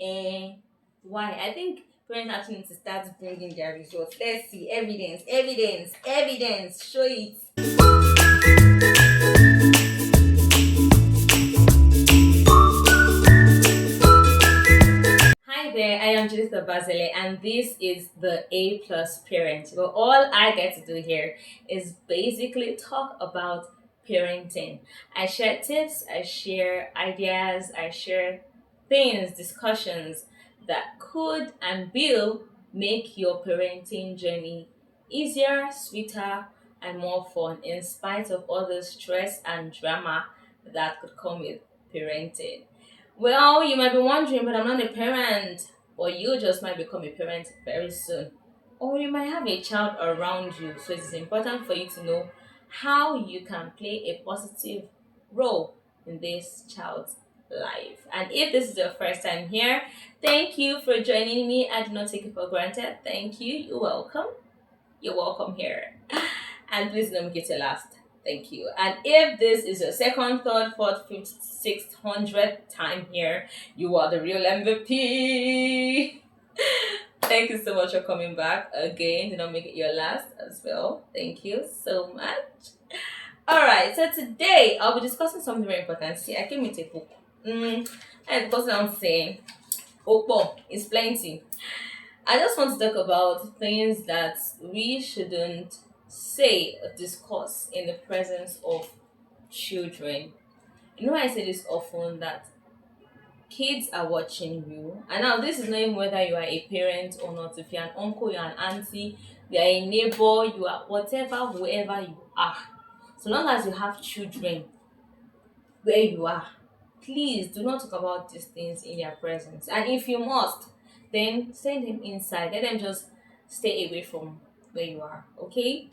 And why? I think parents actually need to start bringing their results. Let's see evidence, evidence, evidence. Show it. Hi there, I am Judith Basile, and this is the A plus parent. Well, all I get to do here is basically talk about parenting. I share tips, I share ideas, I share things, discussions that could and will make your parenting journey easier, sweeter, and more fun in spite of all the stress and drama that could come with parenting. Well, you might be wondering, but I'm not a parent. Or you just might become a parent very soon. Or you might have a child around you. So it's important for you to know how you can play a positive role in this child's life. And if this is your first time here, thank you for joining me. I do not take it for granted. Thank you. You're welcome. You're welcome here. And please don't make it your last. Thank you. And if this is your second, third, fourth, fifth, sixth, hundredth time here, you are the real MVP. Thank you so much for coming back again. Do not make it your last as well. Thank you so much. Alright, so today I'll be discussing something very important. See, I came with a book. And the person I'm saying, Opo is plenty. I just want to talk about things that we shouldn't say or discuss in the presence of children. You know, I say this often that kids are watching you, and now this is not even whether you are a parent or not. If you're an uncle, you're an auntie, you're a neighbor, you are whatever, whoever you are. So long as you have children where you are, please do not talk about these things in their presence. And if you must, then send them inside. Let them just stay away from where you are. Okay?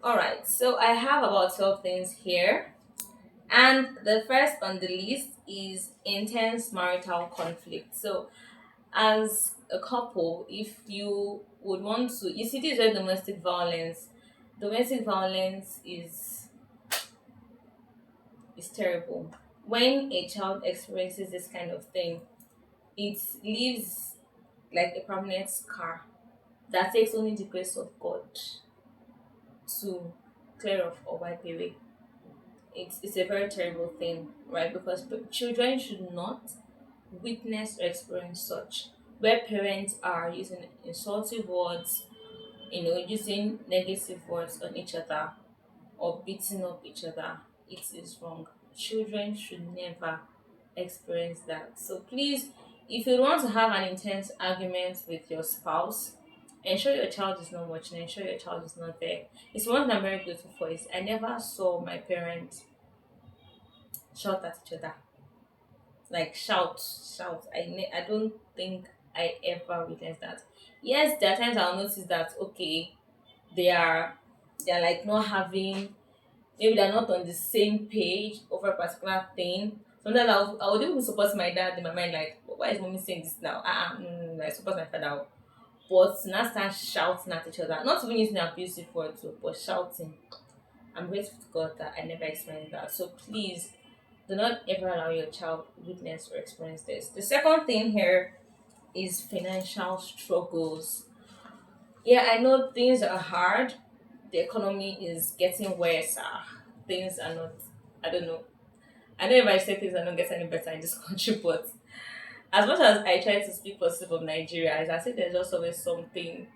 Alright, so I have about 12 things here. And the first on the list is intense marital conflict. So, as a couple, if you would want to, you see, this is where domestic violence. Domestic violence is terrible. When a child experiences this kind of thing, it leaves like a permanent scar that takes only the grace of God to clear off or wipe away. It's a very terrible thing, right? Because children should not witness or experience such, where parents are using insulting words, using negative words on each other or beating up each other. It is wrong. Children should never experience that. So please, if you want to have an intense argument with your spouse, ensure your child is not watching, ensure your child is not there. It's one thing I'm very grateful for is I never saw my parents shout at each other. Like shout. I don't think I ever witnessed that. Yes, there are times I'll notice that okay, they are they're like not having, maybe they're not on the same page over a particular thing. Sometimes I would even support my dad in my mind, like, why is mommy saying this now? I support my father. But to not start shouting at each other, not even using abusive words, but shouting. I'm grateful to God that I never experienced that. So please do not ever allow your child witness or experience this. The second thing here is financial struggles. Yeah, I know things are hard. The economy is getting worse. Things are not, I don't know. I know if I say things are not getting any better in this country, but as much as I try to speak positive of Nigeria, as I say, there's just always something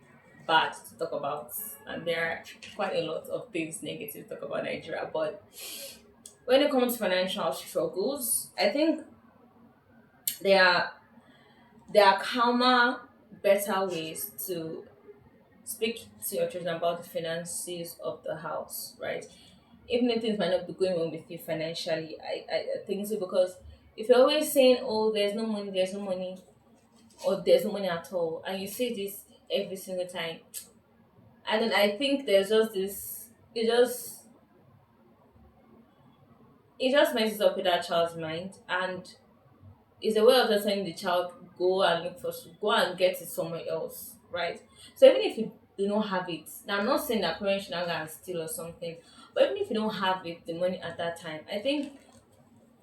bad to talk about. And there are quite a lot of things negative to talk about Nigeria. But when it comes to financial struggles, I think there are there are calmer, better ways to speak to your children about the finances of the house, right? Even if things might not be going on with you financially, I think so because if you're always saying, oh, there's no money, or there's no money at all, and you say this every single time, and then I think there's just this, it just messes up with that child's mind, and it's a way of just telling the child go and get it somewhere else, right? So even if you do not have it, now I'm not saying that parents should not go and steal or something, but even if you don't have it, the money at that time, I think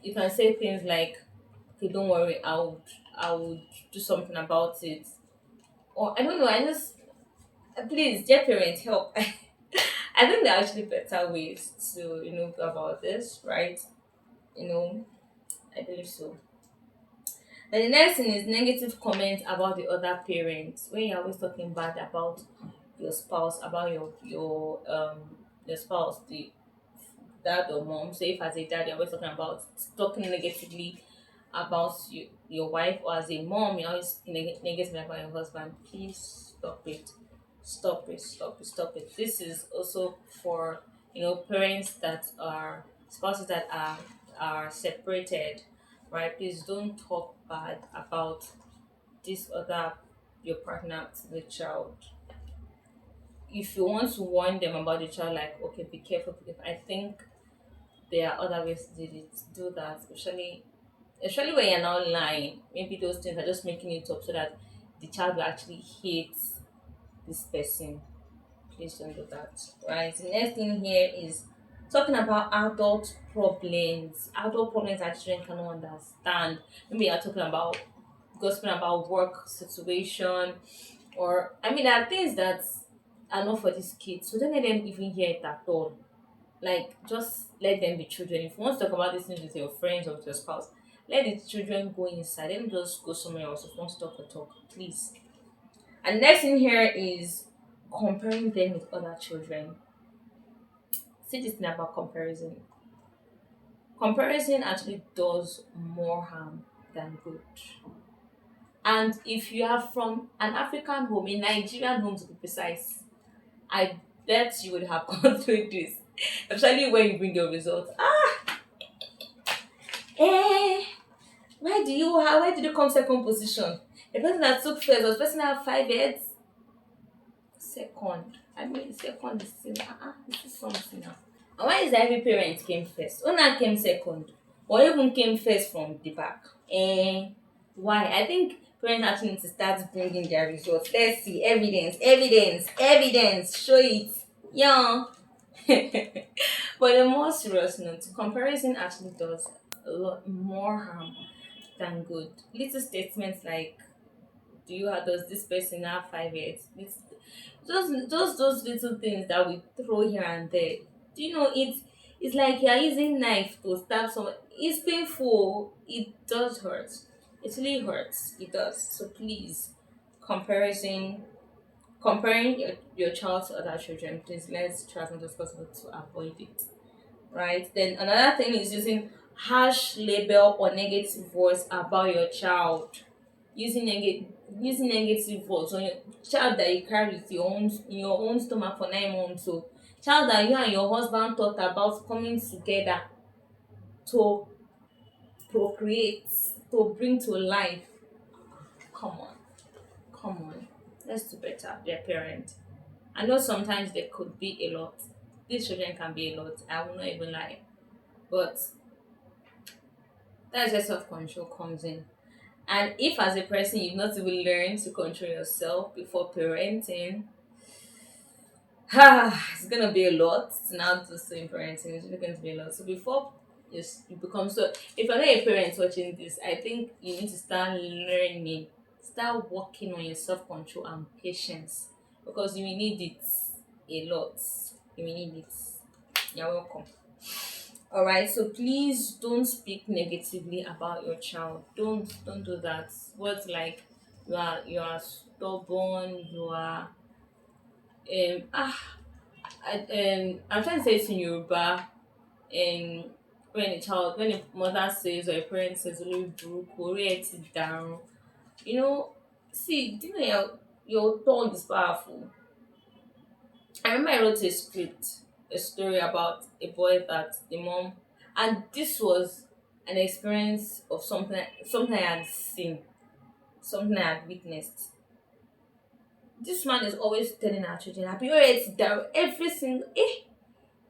you can say things like, "Okay, don't worry, I would do something about it. Or I don't know, I just please, dear parents, help. I think there are actually better ways to, go about this, right? You know, I believe so. Then the next thing is negative comments about the other parents. When you're always talking bad about your spouse, about your spouse, the dad or mom. So if as a dad you're always talking negatively about your wife, or as a mom you're always negative about your husband, please stop it. Stop it, stop it, stop it. This is also for parents that are spouses that are separated, right? Please don't talk bad about this other your partner to the child. If you want to warn them about the child, like, okay, be careful, be careful. I think there are other ways to do that, especially when you're not lying. Maybe those things are just making it up so that the child will actually hate this person. Please don't do that. Right. The next thing here is talking about adult problems that children cannot understand. Maybe you're talking about gossiping about work situation, or I mean there are things that are not for these kids, so don't let them even hear it at all. Like, just let them be children. If you want to talk about these things with your friends or with your spouse, let the children go inside. Let them just go somewhere else. If you want to talk, please. And next thing here is comparing them with other children. See this thing about comparison. Comparison actually does more harm than good. And if you are from an African home, a Nigerian home to be precise, I bet you would have gone through this. Especially when you bring your results. Eh, why did you come second position? The person that took first was the person that had 5 heads. Second. I mean, second is still, this is something now. And why is that every parent came first? Una came second. Or even came first from the back. Why? I think parents actually need to start bringing their results. Let's see. Evidence. Show it. Yeah. But the more serious note, comparison actually does a lot more harm than good. Little statements like, "Do you have does this person have 5 years?" Just those little things that we throw here and there. Do you know it's like you're using knife to stab someone. It's painful. It does hurt. It really hurts. It does. So please, comparison comparing your child to other children, please let's try as much as possible to avoid it. Right? Then another thing is using harsh label or negative words about your child. Using negative words on your child that you carry with your own in your own stomach for 9 months. So child that you and your husband thought about coming together to procreate, to bring to life. Come on, come on. Let's do better, dear parent. I know sometimes there could be a lot. These children can be a lot. I will not even lie. But that's where self control comes in. And if as a person you've not even learned to control yourself before parenting, it's gonna be a lot. It's not just in parenting, it's really going to be a lot. So before you become so if you're not a parent watching this, I think you need to start learning, start working on your self control and patience because you will need it a lot. You will need it. You're welcome. Alright, so please don't speak negatively about your child. Don't do that. Words like you are stubborn, you are I'm trying to say it in Yoruba. When a mother says or a parent says "Olórí burúkú, orí ẹ̀ ti dàrú," you know, see, do you know your tone is powerful. I remember I wrote a story about a boy that the mom, and this was an experience of something I had seen, something I had witnessed. This man is always telling our children, "Happy already down every single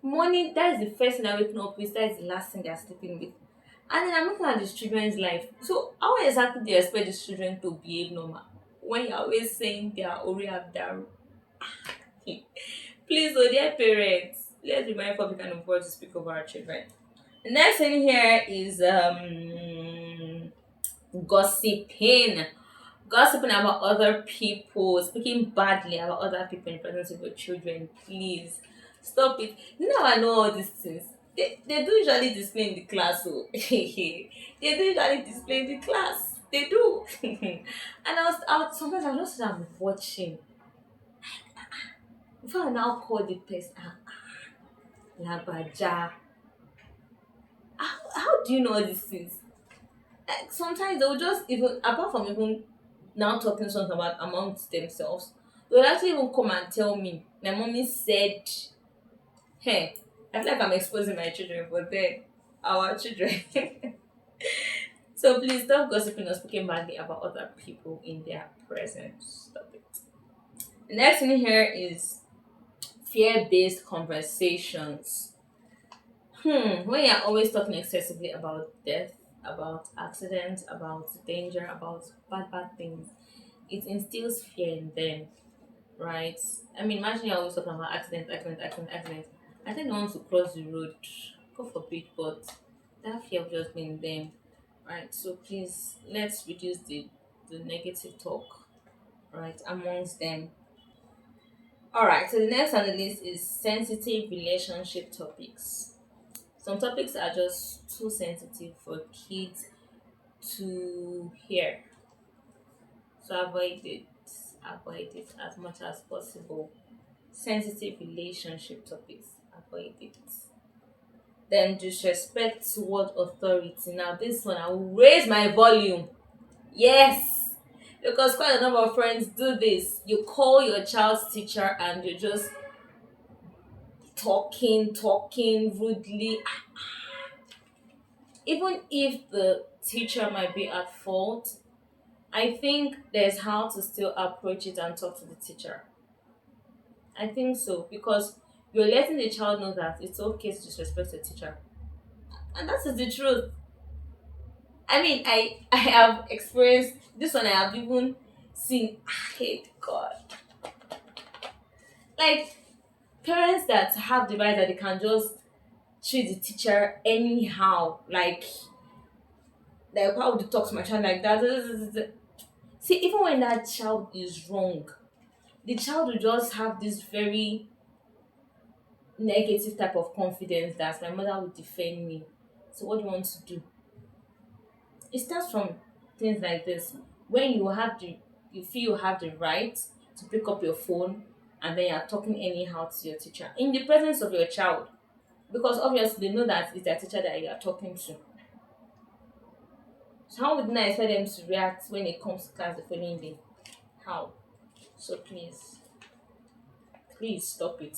morning." That is the first thing they're waking up with. That is the last thing they're sleeping with. And then I'm looking at these children's life. So how exactly do you expect these children to behave normal when you're always saying they are already have their please, oh dear parents, let's be mindful of the kind of words we speak over our children. The next thing here is Gossiping. Gossiping about other people, speaking badly about other people in presence of your children, please stop it. You know I know all these things. They do usually display in the class, so they do usually display in the class. They do. And I was sometimes I just I'm watching. Before I now call the person, Labaja. How do you know all these things? Like sometimes they'll just even apart from even now talking something about amongst themselves, they'll actually even come and tell me. My mommy said, hey, I feel like I'm exposing my children, but then our children. So please stop gossiping or speaking badly about other people in their presence. Stop it. The next thing here is fear-based conversations. When you're always talking excessively about death, about accidents, about danger, about bad things, it instills fear in them, right? I mean, imagine you're always talking about accident. I think they want to cross the road, God forbid, but that fear of just being them, right? So please, let's reduce the negative talk, right, amongst them. All right, so the next on the list is sensitive relationship topics. Some topics are just too sensitive for kids to hear. So avoid it as much as possible. Sensitive relationship topics, avoid it. Then disrespect toward authority. Now this one I will raise my volume. Yes. Because quite a number of friends do this. You call your child's teacher and you're just talking rudely. Even if the teacher might be at fault, I think there's how to still approach it and talk to the teacher. I think so because you're letting the child know that it's okay to disrespect the teacher, and that is the truth. I mean, I have experienced this one. I have even seen. I hate God, like parents that have the right that they can just treat the teacher anyhow. Like why would you talk to my child like that? See, even when that child is wrong, the child will just have this very negative type of confidence that my mother will defend me. So what do you want to do? It starts from things like this. When you feel you have the right to pick up your phone and then you're talking anyhow to your teacher in the presence of your child. Because obviously they know that it's their teacher that you are talking to. So how would I expect them to react when it comes to class the following day? How? So please stop it.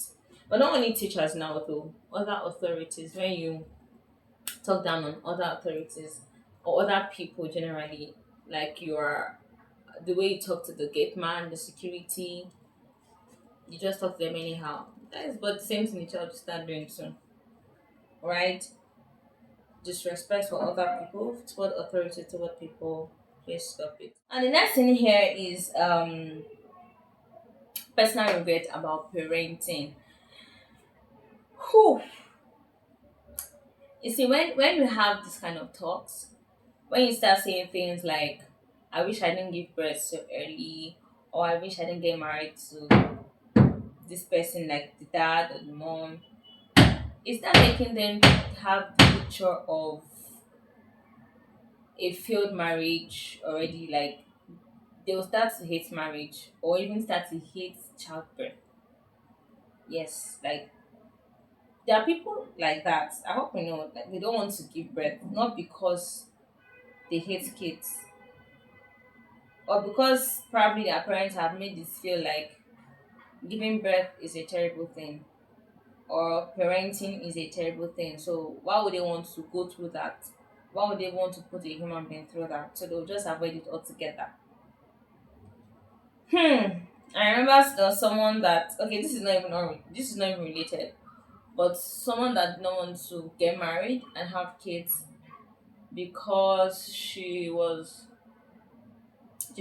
But not only teachers now though, other authorities, when you talk down on other authorities or other people generally, like your the way you talk to the gate man, the security, you just talk to them anyhow. That is but the same thing the child will start doing soon. Right? Disrespect for other people, toward authority, toward people, please stop it. And the next thing here is personal regret about parenting. Whew. You see, when you have this kind of talks, when you start saying things like, I wish I didn't give birth so early, or I wish I didn't get married to this person, like the dad or the mom, is that making them have the picture of a failed marriage already? Like, they'll start to hate marriage or even start to hate childbirth. Yes, like, there are people like that. I hope you know, like, they don't want to give birth, not because they hate kids, or because probably their parents have made this feel like giving birth is a terrible thing or parenting is a terrible thing. So why would they want to go through that? Why would they want to put a human being through that? So they'll just avoid it altogether. I remember someone that okay, this is not even related, but someone that did not want to get married and have kids because she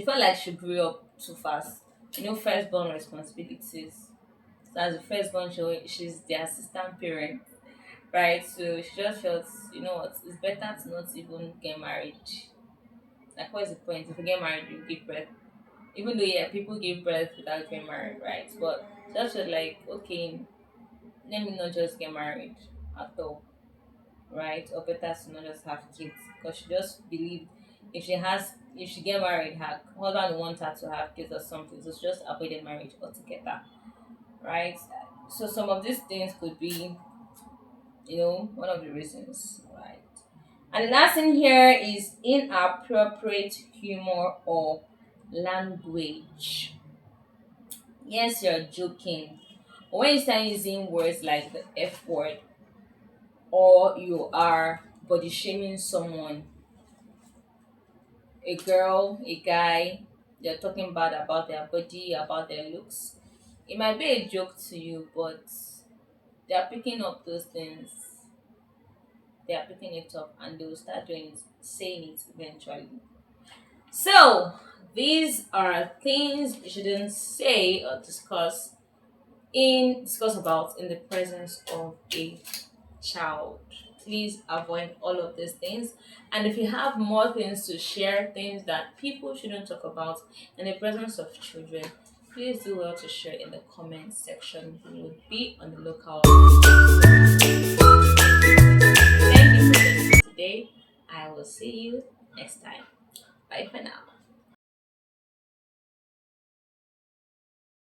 felt like she grew up too fast. Firstborn responsibilities. So as a firstborn, she's the assistant parent, right? So she just felt, you know what, it's better to not even get married. Like, what's the point? If you get married, you give birth. Even though, yeah, people give birth without getting married, right? But just feel like, okay, let me not just get married at all, right? Or better to not just have kids, because she just believed if she get married, her husband will want her to have kids or something. So she just avoided marriage altogether, right? So some of these things could be, one of the reasons, right? And the last thing here is inappropriate humor or language. Yes, you're joking. But when you start using words like the F word, or you are body shaming someone, a girl, a guy, they're talking bad about their body, about their looks. It might be a joke to you, but they are picking up those things. They are picking it up and they will start doing it, saying it eventually. So, these are things you shouldn't say or discuss about in the presence of a child. Please avoid all of these things. And if you have more things to share, things that people shouldn't talk about in the presence of children, please do well to share in the comment section. We will be on the lookout. Thank you for listening today. I will see you next time. Bye for now.